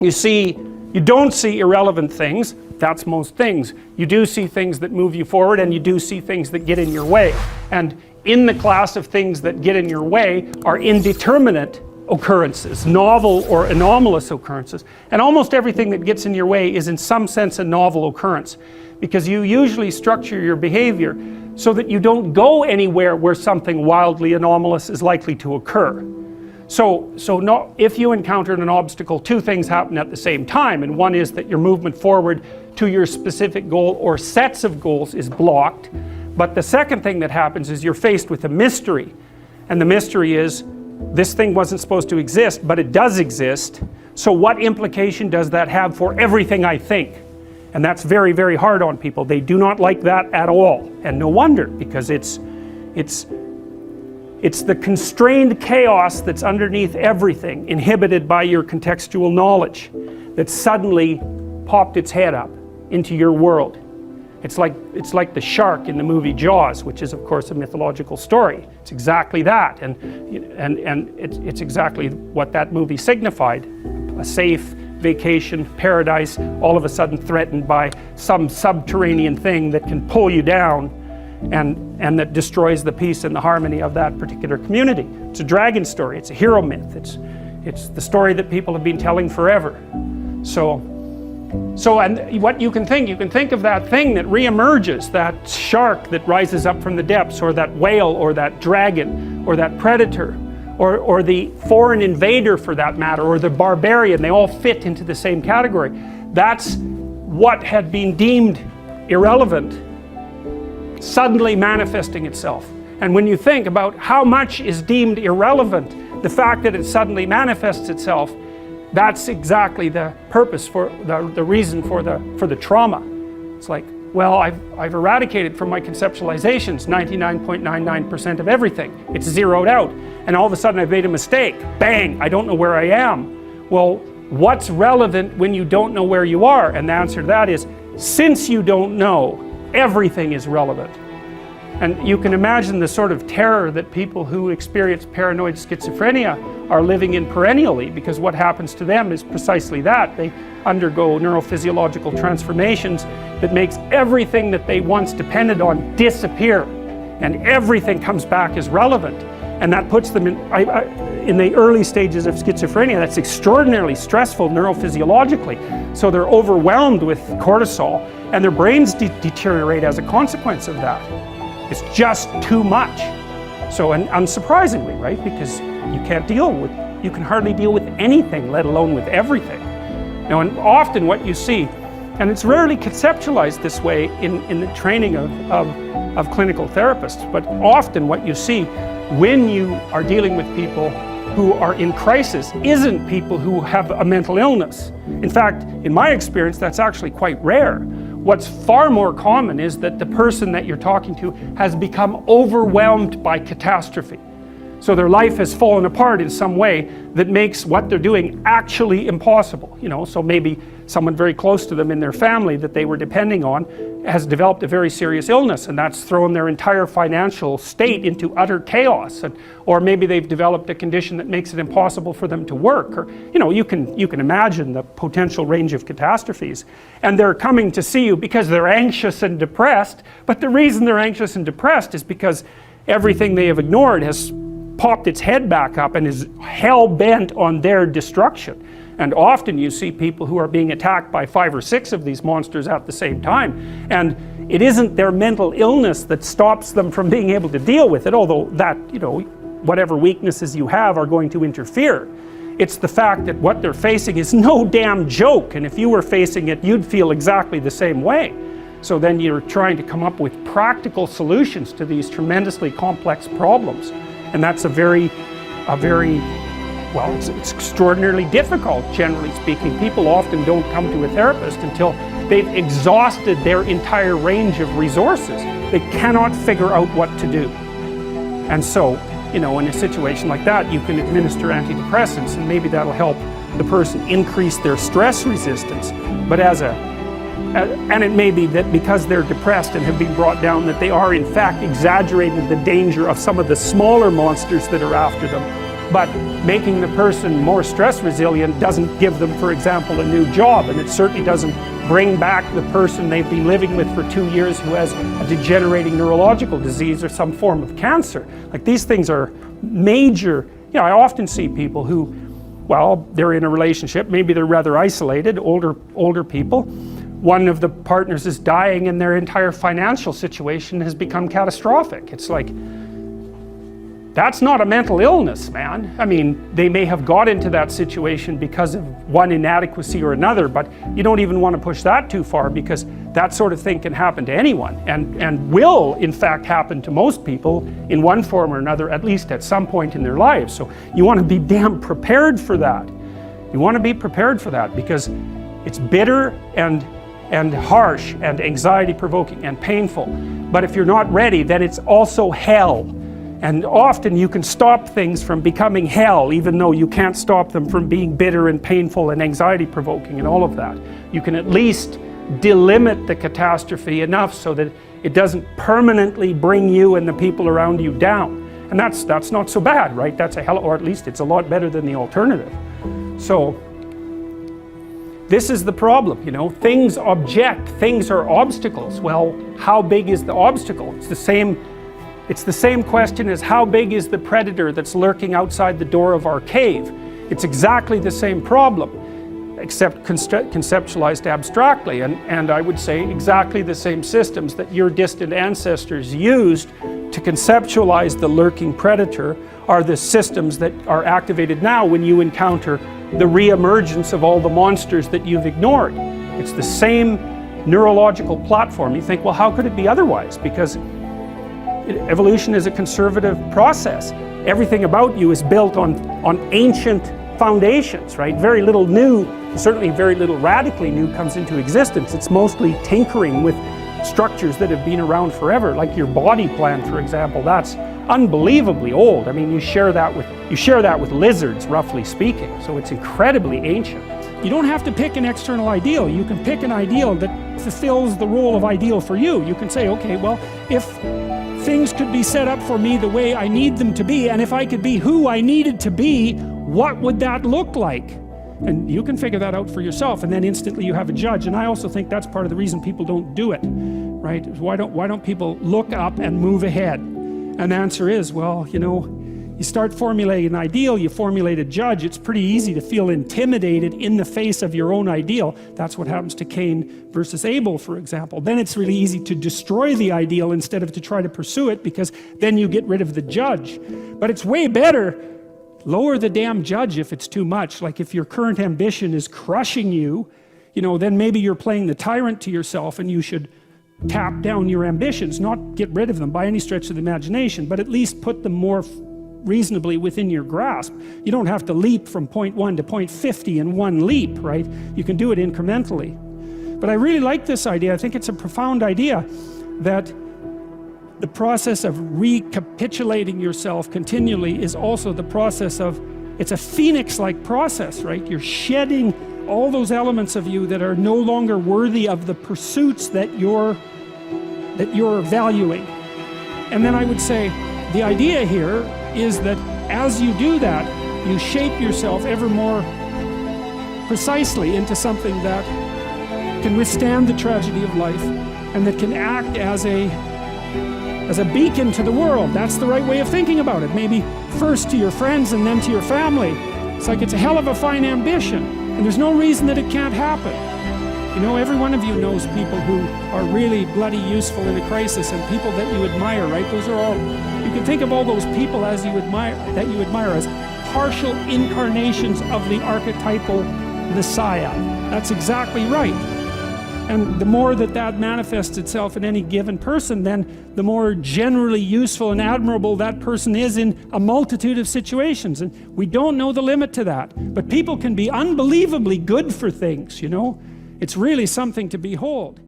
You don't see irrelevant things. That's most things. You do see things that move you forward, and you do see things that get in your way. And in the class of things that get in your way are indeterminate occurrences, novel or anomalous occurrences. And almost everything that gets in your way is in some sense a novel occurrence, because you usually structure your behavior so that you don't go anywhere where something wildly anomalous is likely to occur. So if you encountered an obstacle, two things happen at the same time, and one is that your movement forward to your specific goal or sets of goals is blocked. But the second thing that happens is you're faced with a mystery, and the mystery is this thing wasn't supposed to exist, but it does exist. So what implication does that have for everything I think? And that's very, very hard on people. They do not like that at all, and no wonder, because it's the constrained chaos that's underneath everything, inhibited by your contextual knowledge, that suddenly popped its head up into your world. It's like the shark in the movie Jaws, which is of course a mythological story. It's exactly that, and it's exactly what that movie signified. A safe vacation paradise, all of a sudden threatened by some subterranean thing that can pull you down and that destroys the peace and the harmony of that particular community. It's a dragon story, it's a hero myth, it's the story that people have been telling forever. So and what you can think of that thing that reemerges, that shark that rises up from the depths, or that whale, or that dragon, or that predator, or the foreign invader for that matter, or the barbarian. They all fit into the same category. That's what had been deemed irrelevant suddenly manifesting itself. And when you think about how much is deemed irrelevant, the fact that it suddenly manifests itself, that's exactly the purpose for the reason for the trauma. It's like, well, I've eradicated from my conceptualizations 99.99% of everything. It's zeroed out, and all of a sudden I've made a mistake. Bang! I don't know where I am. Well, what's relevant when you don't know where you are? And the answer to that is, since you don't know, everything is relevant. And you can imagine the sort of terror that people who experience paranoid schizophrenia are living in perennially, because what happens to them is precisely that. They undergo neurophysiological transformations that makes everything that they once depended on disappear, and everything comes back as relevant. And that puts them in the early stages of schizophrenia. That's extraordinarily stressful neurophysiologically. So they're overwhelmed with cortisol, and their brains deteriorate as a consequence of that. It's just too much. So, and unsurprisingly, right? Because you can hardly deal with anything, let alone with everything. Now, and often what you see, and it's rarely conceptualized this way in the training of clinical therapists, but often what you see when you are dealing with people who are in crisis isn't people who have a mental illness. In fact, in my experience, that's actually quite rare. What's far more common is that the person that you're talking to has become overwhelmed by catastrophe. So their life has fallen apart in some way that makes what they're doing actually impossible. So maybe someone very close to them in their family that they were depending on has developed a very serious illness, and that's thrown their entire financial state into utter chaos. Or maybe they've developed a condition that makes it impossible for them to work. Or you can imagine the potential range of catastrophes. And they're coming to see you because they're anxious and depressed. But the reason they're anxious and depressed is because everything they have ignored has popped its head back up and is hell-bent on their destruction. And often you see people who are being attacked by 5 or 6 of these monsters at the same time. And it isn't their mental illness that stops them from being able to deal with it, although that, whatever weaknesses you have are going to interfere. It's the fact that what they're facing is no damn joke, and if you were facing it, you'd feel exactly the same way. So then you're trying to come up with practical solutions to these tremendously complex problems. And that's it's extraordinarily difficult, generally speaking. People often don't come to a therapist until they've exhausted their entire range of resources. They cannot figure out what to do. And so, in a situation like that, you can administer antidepressants, and maybe that'll help the person increase their stress resistance. But and it may be that because they're depressed and have been brought down, that they are in fact exaggerating the danger of some of the smaller monsters that are after them. but making the person more stress resilient doesn't give them, for example, a new job, and it certainly doesn't bring back the person they've been living with for 2 years who has a degenerating neurological disease or some form of cancer. Like, these things are major. You know, I often see people who, well, they're in a relationship, maybe they're rather isolated, older people. One of the partners is dying and their entire financial situation has become catastrophic. It's like, that's not a mental illness, man. I mean, they may have got into that situation because of one inadequacy or another, but you don't even want to push that too far, because that sort of thing can happen to anyone, and will in fact happen to most people in one form or another, at least at some point in their lives. So you want to be damn prepared for that. You want to be prepared for that, because it's bitter and harsh and anxiety provoking and painful. But if you're not ready, then it's also hell. And often you can stop things from becoming hell, even though you can't stop them from being bitter and painful and anxiety provoking and all of that. You can at least delimit the catastrophe enough so that it doesn't permanently bring you and the people around you down. And that's not so bad, right? That's a hell, or at least it's a lot better than the alternative. So this is the problem, you know, things object, things are obstacles. Well, how big is the obstacle? It's the same question as how big is the predator that's lurking outside the door of our cave. It's exactly the same problem, except conceptualized abstractly, and I would say exactly the same systems that your distant ancestors used to conceptualize the lurking predator are the systems that are activated now when you encounter the re-emergence of all the monsters that you've ignored. It's the same neurological platform. You think, well, how could it be otherwise? Because evolution is a conservative process. Everything about you is built on ancient foundations, right? Very little new, certainly very little radically new comes into existence. It's mostly tinkering with structures that have been around forever, like your body plan, for example. That's unbelievably old. I mean, you share that with lizards, roughly speaking. So it's incredibly ancient. You don't have to pick an external ideal. You can pick an ideal that fulfills the role of ideal for you. You can say, okay, well, if things could be set up for me the way I need them to be, and if I could be who I needed to be, what would that look like? And you can figure that out for yourself, and then instantly you have a judge. And I also think that's part of the reason people don't do it, right? Why don't people look up and move ahead? And the answer is, well, you know, you start formulating an ideal, you formulate a judge, it's pretty easy to feel intimidated in the face of your own ideal. That's what happens to Cain versus Abel, for example. Then it's really easy to destroy the ideal instead of to try to pursue it, because then you get rid of the judge. But it's way better, lower the damn judge if it's too much. Like, if your current ambition is crushing you, you know, then maybe you're playing the tyrant to yourself, and you should tap down your ambitions, not get rid of them by any stretch of the imagination, but at least put them more reasonably within your grasp. You don't have to leap from point 1 to point 50 in one leap, right? You can do it incrementally. But I really like this idea. I think it's a profound idea that the process of recapitulating yourself continually is also the process of, it's a phoenix-like process, right? You're shedding all those elements of you that are no longer worthy of the pursuits that you're valuing. And then I would say the idea here is that as you do that, you shape yourself ever more precisely into something that can withstand the tragedy of life and that can act as a beacon to the world. That's the right way of thinking about it. Maybe first to your friends and then to your family. It's like, it's a hell of a fine ambition, and there's no reason that it can't happen. You know, every one of you knows people who are really bloody useful in a crisis, and people that you admire, right? Those are all, you can think of all those people as you admire, that you admire as partial incarnations of the archetypal Messiah. That's exactly right. And the more that that manifests itself in any given person, then the more generally useful and admirable that person is in a multitude of situations. And we don't know the limit to that. But people can be unbelievably good for things, you know? It's really something to behold.